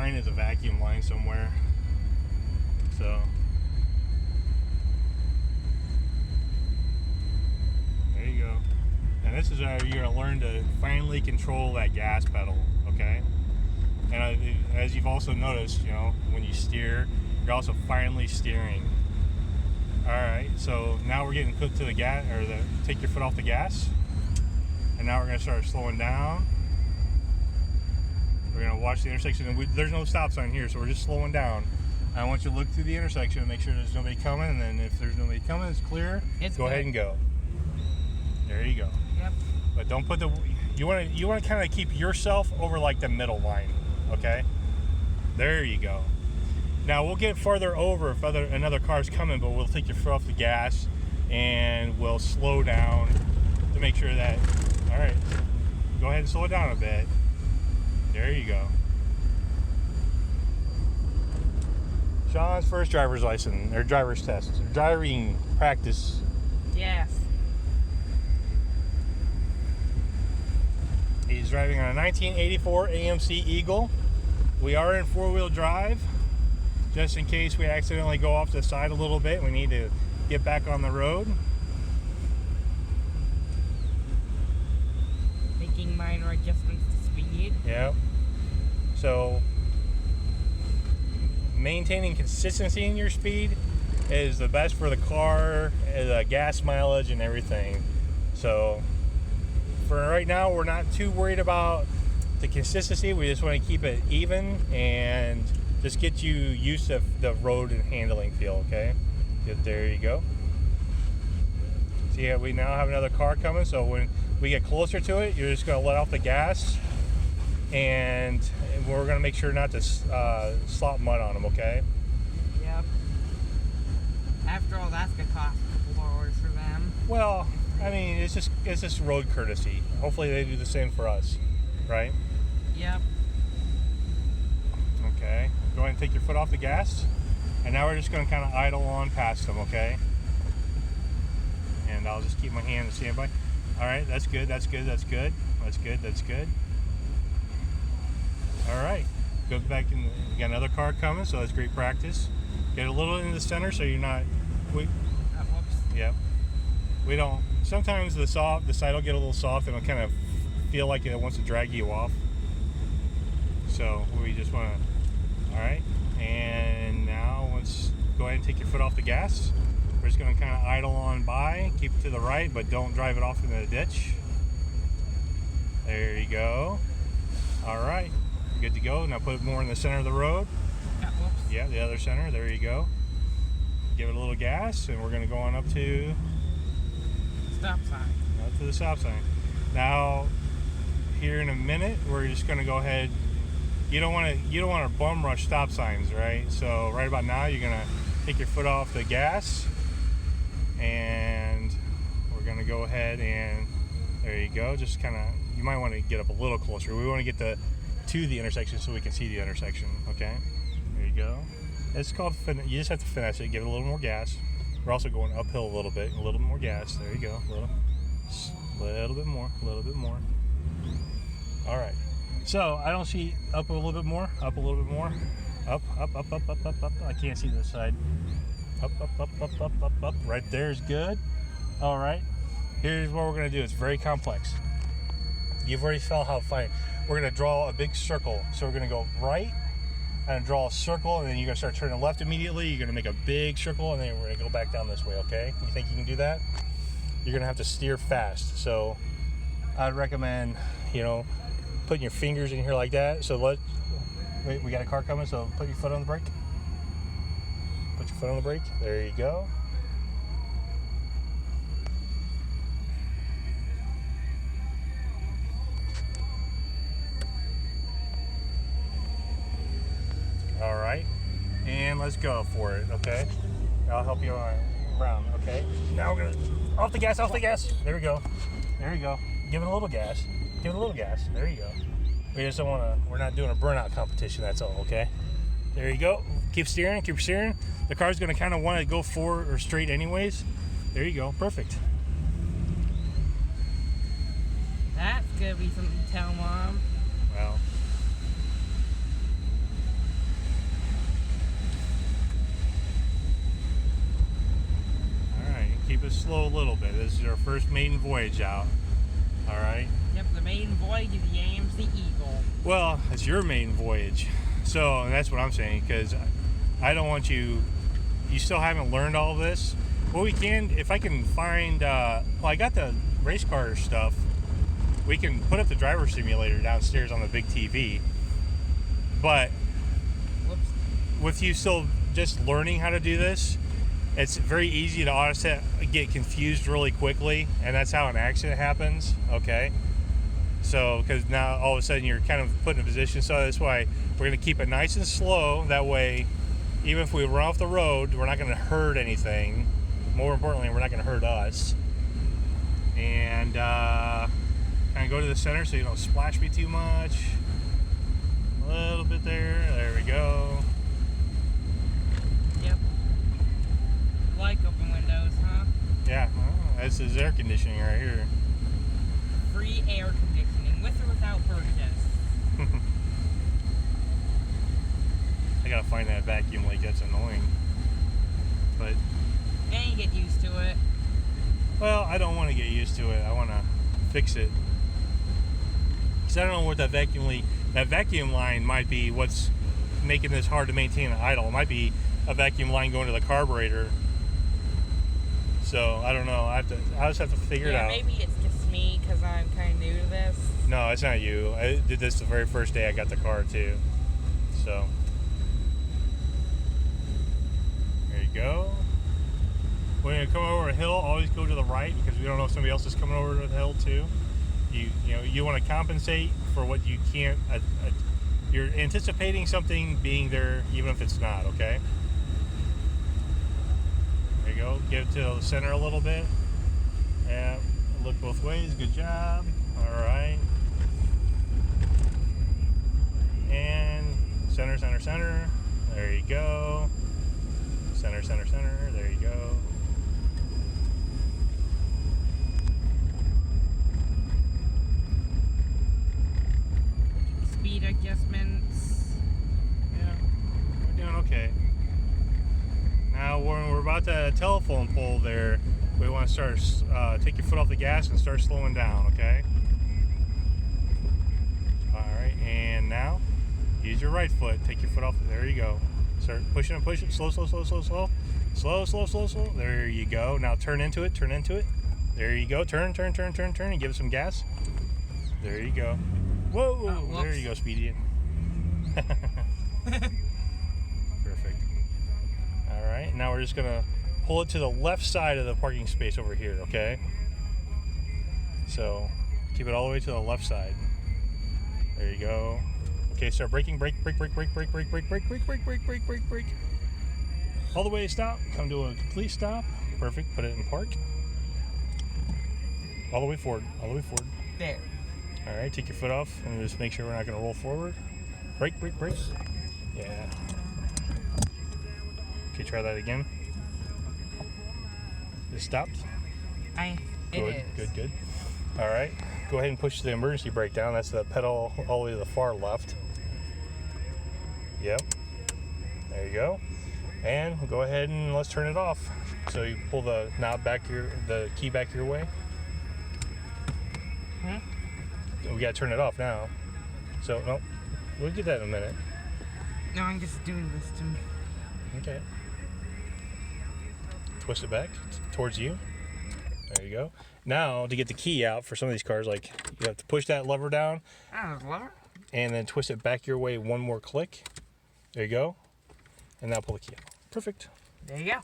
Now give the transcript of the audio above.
line is a vacuum line somewhere. So there you go. And this is how you're going to learn to finally control that gas pedal, okay? And as you've also noticed, you know, when you steer, you're also finally steering. Alright, so now we're getting put to the gas, or take your foot off the gas. And now we're going to start slowing down. We're going to watch the intersection, and there's no stop sign here, so we're just slowing down. I want you to look through the intersection and make sure there's nobody coming, and then if there's nobody coming, it's clear. Go ahead and go. There you go. Yep. But don't put you want to kind of keep yourself over like the middle line, okay? There you go. Now we'll get farther over if another car's coming, but we'll take your foot off the gas and we'll slow down to make sure that. All right, go ahead and slow it down a bit. There you go. Sean's first driver's license or driver's test, driving practice. Yes. He's driving on a 1984 AMC Eagle. We are in four-wheel drive. Just in case we accidentally go off the side a little bit, we need to get back on the road. Making minor adjustments to speed. Yep. So maintaining consistency in your speed is the best for the car, the gas mileage and everything. So for right now, we're not too worried about the consistency. We just want to keep it even and just get you used to the road and handling feel, okay? Good, there you go. See, yeah, we now have another car coming, so when we get closer to it, you're just going to let off the gas, and we're going to make sure not to slop mud on them, okay? Yep. After all, that's going to cost $4 for them. Well, I mean, it's just road courtesy. Hopefully they do the same for us, right? Yep. Okay. Go ahead and take your foot off the gas. And now we're just going to kind of idle on past them, okay? And I'll just keep my hand on standby. All right, that's good, that's good, that's good. That's good, that's good. All right. Go back in. You got another car coming, so that's great practice. Get a little into the center so you're not... Whoops. Yep. We don't... Sometimes the side will get a little soft and it'll kind of feel like it wants to drag you off. So we just want to... Alright, and now go ahead and take your foot off the gas. We're just going to kind of idle on by, keep it to the right, but don't drive it off into the ditch. There you go. Alright, good to go. Now put it more in the center of the road. Whoops. Yeah, the other center, there you go. Give it a little gas, and we're going to go on up to... Stop sign. Up to the stop sign. Now, here in a minute, we're just going to go ahead. You don't want to bum rush stop signs, right? So right about now, you're gonna take your foot off the gas, and we're gonna go ahead and there you go. Just kind of, you might want to get up a little closer. We want to get to the intersection so we can see the intersection. Okay, there you go. It's called you just have to finesse it. Give it a little more gas. We're also going uphill a little bit. A little more gas. There you go. A little bit more. A little bit more. All right. So I don't see up a little bit more, up a little bit more, up. I can't see this side. Up. Right there is good. All right. Here's what we're gonna do. It's very complex. You've already felt how fine. We're gonna draw a big circle. So we're gonna go right and draw a circle, and then you're gonna start turning left immediately. You're gonna make a big circle, and then we're gonna go back down this way. Okay? You think you can do that? You're gonna have to steer fast. So I'd recommend, putting your fingers in here like that. So wait, we got a car coming, so put your foot on the brake. Put your foot on the brake. There you go. All right. And let's go for it, okay? I'll help you around, okay? Now we're gonna, off the gas. There we go. Give it a little gas. There you go. We just don't want to, we're not doing a burnout competition, that's all, okay? There you go. Keep steering. The car's going to kind of want to go forward or straight anyways. There you go. Perfect. That's going to be something to tell Mom. Well, slow a little bit. This is our first maiden voyage out. All right. Yep, the maiden voyage of the AMC Eagle. Well, it's your maiden voyage, so and that's what I'm saying, because I don't want you. You still haven't learned all this. Well, we can if I can find. Well, I got the race car stuff. We can put up the driver simulator downstairs on the big TV. But Whoops. with you still just learning how to do this, it's very easy to honestly get confused really quickly, and that's how an accident happens. Okay. So, because now all of a sudden you're kind of put in a position, so that's why we're going to keep it nice and slow. That way, even if we run off the road, we're not going to hurt anything. More importantly, we're not going to hurt us. And kind of go to the center so you don't splash me too much. A little bit there. There we go. Yep. Like open windows, huh? Yeah, this is air conditioning right here. Free air conditioning, with or without purchase. I gotta find that vacuum leak. That's annoying. But And you get used to it. well, I don't want to get used to it. I want to fix it. Because I don't know what that vacuum leak. That vacuum line might be what's making this hard to maintain an idle. It might be a vacuum line going to the carburetor. So I don't know. I just have to figure it out. Maybe it's just me because I'm kind of new to this. No, it's not you. I did this the very first day I got the car too. So there you go. When you come over a hill, always go to the right because we don't know if somebody else is coming over the hill too. You want to compensate for what you can't. You're anticipating something being there, even if it's not. Okay. There you go. Get it to the center a little bit. Yeah. Look both ways. Good job. All right. And center, center, center. There you go. Center, center, center. There you go. Speed adjustments. Yeah, we're doing okay. Now, when we're about the telephone pole there, we want to start, take your foot off the gas and start slowing down, okay? Alright, and now, use your right foot. Take your foot off. There you go. Start pushing and pushing. Slow, slow, slow, slow, slow. Slow, slow, slow, slow. There you go. Now turn into it. Turn into it. There you go. Turn, turn, turn, turn, turn, and give it some gas. There you go. Whoa! Oh, there you go, Speedy. Perfect. Alright, now we're just going to pull it to the left side of the parking space over here, okay? So, keep it all the way to the left side. There you go. Okay, start braking. Brake, brake, brake, brake, brake, brake, brake, brake, brake, brake, brake, brake, brake, brake. All the way to stop. Come to a complete stop. Perfect. Put it in park. All the way forward. All the way forward. There. Alright, take your foot off and just make sure we're not going to roll forward. Brake, brake, brake. Yeah. Okay, try that again. It stopped. It is. Good, good. Alright, go ahead and push the emergency brake down. That's the pedal all the way to the far left. Yep. There you go. And we'll go ahead and let's turn it off. So you pull the knob back the key back your way. We gotta turn it off now. So, no, we'll get that in a minute. No, I'm just doing this to me. Okay. Twist it back towards you. There you go. Now, to get the key out for some of these cars, like you have to push that lever down Lever? and then twist it back your way one more click. There you go. And now pull the key out. Perfect. There you go.